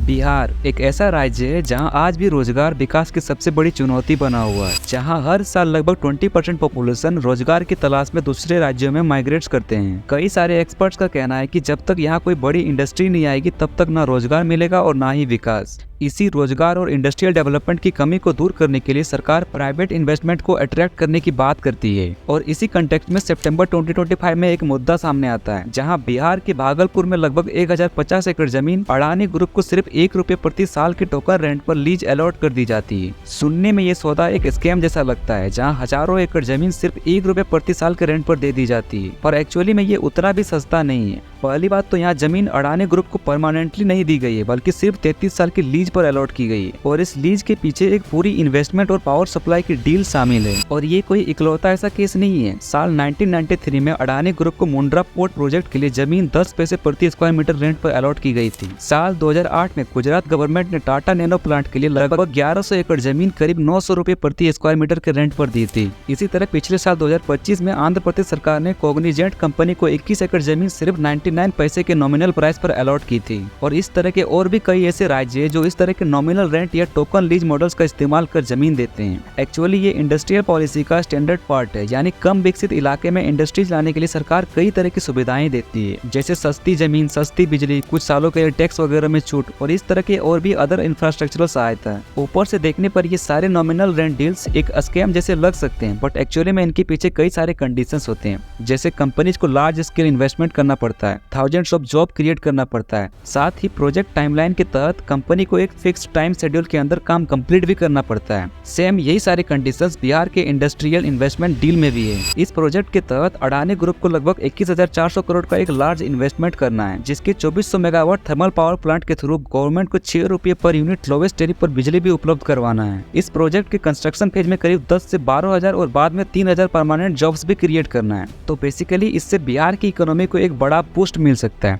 बिहार एक ऐसा राज्य है जहां आज भी रोजगार विकास की सबसे बड़ी चुनौती बना हुआ है, जहां हर साल लगभग 20% पॉपुलेशन रोजगार की तलाश में दूसरे राज्यों में माइग्रेट करते हैं। कई सारे एक्सपर्ट्स का कहना है कि जब तक यहां कोई बड़ी इंडस्ट्री नहीं आएगी तब तक ना रोजगार मिलेगा और ना ही विकास। इसी रोजगार और इंडस्ट्रियल डेवलपमेंट की कमी को दूर करने के लिए सरकार प्राइवेट इन्वेस्टमेंट को अट्रैक्ट करने की बात करती है और इसी कंटेक्स्ट में सितंबर 2025 में एक मुद्दा सामने आता है, जहां बिहार के भागलपुर में लगभग 1050 एकड़ जमीन अडानी ग्रुप को सिर्फ ₹1 प्रति साल के टोकन रेंट पर लीज अलॉट कर दी जाती है। सुनने में ये सौदा एक स्कैम जैसा लगता है, जहां हजारों एकड़ जमीन सिर्फ ₹1 प्रति साल के रेंट पर दे दी जाती है, पर एक्चुअली में ये उतना भी सस्ता नहीं है। पहली बात तो यहाँ जमीन अडानी ग्रुप को परमानेंटली नहीं दी गई है, बल्कि सिर्फ 33 साल की लीज पर अलॉट की गई है और इस लीज के पीछे एक पूरी इन्वेस्टमेंट और पावर सप्लाई की डील शामिल है। और ये कोई इकलौता ऐसा केस नहीं है। साल 1993 में अडानी ग्रुप को मुंड्रा पोर्ट प्रोजेक्ट के लिए जमीन 10 पैसे प्रति स्क्वायर मीटर रेंट पर अलॉट की गई थी। साल 2008 में गुजरात गवर्नमेंट ने टाटा नैनो प्लांट के लिए लगभग 1100 एकड़ जमीन करीब ₹900 प्रति स्क्वायर मीटर के रेंट पर दी थी। इसी तरह पिछले साल 2025 में आंध्र प्रदेश सरकार ने कॉग्निजेंट कंपनी को 21 एकड़ जमीन सिर्फ 99 पैसे के नॉमिनल प्राइस पर अलॉट की थी। और इस तरह के और भी कई ऐसे राज्य हैं जो इस तरह के नॉमिनल रेंट या टोकन लीज मॉडल्स का इस्तेमाल कर जमीन देते हैं। एक्चुअली ये इंडस्ट्रियल पॉलिसी का स्टैंडर्ड पार्ट है, यानी कम विकसित इलाके में इंडस्ट्रीज लाने के लिए सरकार कई तरह की सुविधाएं देती है, जैसे सस्ती जमीन, सस्ती बिजली, कुछ सालों के लिए टैक्स वगैरह में छूट और इस तरह के और भी अदर इंफ्रास्ट्रक्चरल सहायता। ऊपर से देखने पर ये सारे नॉमिनल रेंट डील्स एक स्कैम जैसे लग सकते हैं, बट एक्चुअली में इनके पीछे कई सारे कंडीशंस होते हैं, जैसे कंपनीज को लार्ज स्केल इन्वेस्टमेंट करना पड़ता है, थाउजेंड्स ऑफ जॉब क्रिएट करना पड़ता है, साथ ही प्रोजेक्ट टाइमलाइन के तहत कंपनी को एक फिक्स टाइम शेड्यूल के अंदर काम कंप्लीट भी करना पड़ता है। सेम यही सारे कंडीशंस बिहार के इंडस्ट्रियल इन्वेस्टमेंट डील में भी है। इस प्रोजेक्ट के तहत अडानी ग्रुप को लगभग 21,400 करोड़ का एक लार्ज इन्वेस्टमेंट करना है, जिसके 2400 मेगावाट थर्मल पावर प्लांट के थ्रू गवर्नमेंट को ₹6 पर यूनिट लोवेस्ट टेरिफ पर बिजली भी उपलब्ध करवाना है। इस प्रोजेक्ट के कंस्ट्रक्शन फेज में करीब 10 से 12,000 और बाद में 3,000 परमानेंट जॉब्स भी क्रिएट करना है। तो बेसिकली इससे बिहार की इकोनॉमी को एक बड़ा बूस्ट मिल सकता है।